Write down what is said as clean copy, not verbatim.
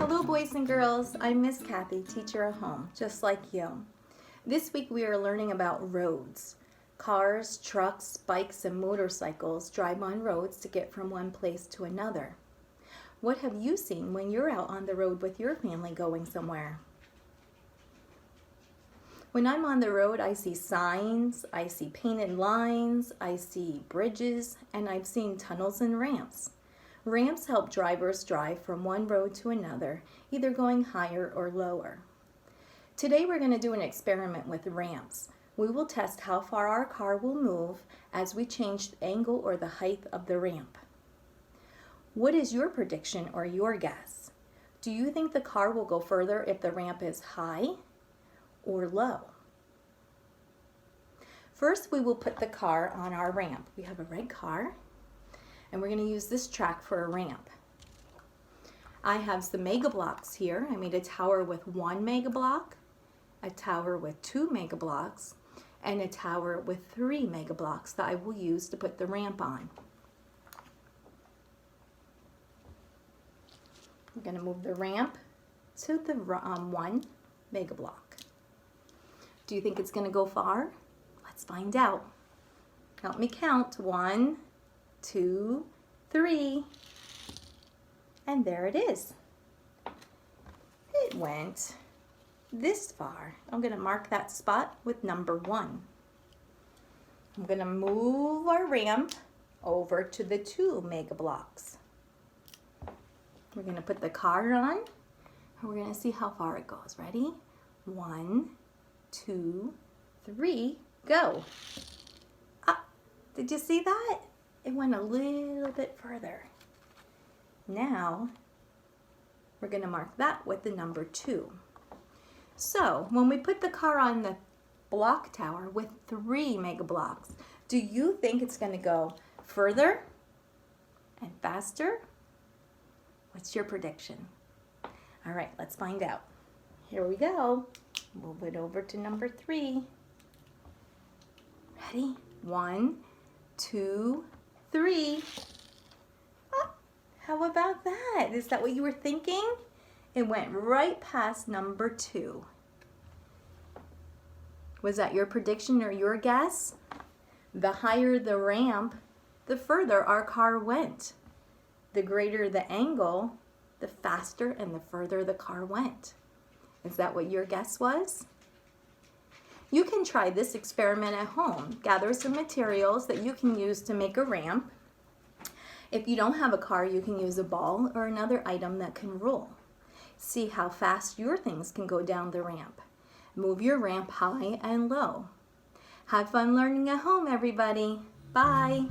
Hello boys and girls, I'm Miss Cathy, teacher at home, just like you. This week we are learning about roads. Cars, trucks, bikes, and motorcycles drive on roads to get from one place to another. What have you seen when you're out on the road with your family going somewhere? When I'm on the road, I see signs, I see painted lines, I see bridges, and I've seen tunnels and ramps. Ramps help drivers drive from one road to another, either going higher or lower. Today we're going to do an experiment with ramps. We will test how far our car will move as we change the angle or the height of the ramp. What is your prediction or your guess? Do you think the car will go further if the ramp is high or low? First, we will put the car on our ramp. We have a red car, and we're going to use this track for a ramp. I have some mega blocks here. I made a tower with 1 mega block, a tower with 2 mega blocks, and a tower with 3 mega blocks that I will use to put the ramp on. I'm going to move the ramp to the 1 mega block. Do you think it's going to go far? Let's find out. Help me count. 1, 2, 3, and there it is. It went this far. I'm going to mark that spot with number 1. I'm going to move our ramp over to the 2 mega blocks. We're going to put the car on, and we're going to see how far it goes. Ready? 1, 2, 3, go. Ah, did you see that? It went a little bit further. Now, we're going to mark that with the number 2. So, when we put the car on the block tower with 3 mega blocks, do you think it's going to go further and faster? What's your prediction? All right, let's find out. Here we go. Move it over to number 3. Ready? 1, 2, 3. Oh, how about that? Is that what you were thinking? It went right past number 2. Was that your prediction or your guess? The higher the ramp, the further our car went. The greater the angle, the faster and the further the car went. Is that what your guess was? You can try this experiment at home. Gather some materials that you can use to make a ramp. If you don't have a car, you can use a ball or another item that can roll. See how fast your things can go down the ramp. Move your ramp high and low. Have fun learning at home, everybody. Bye.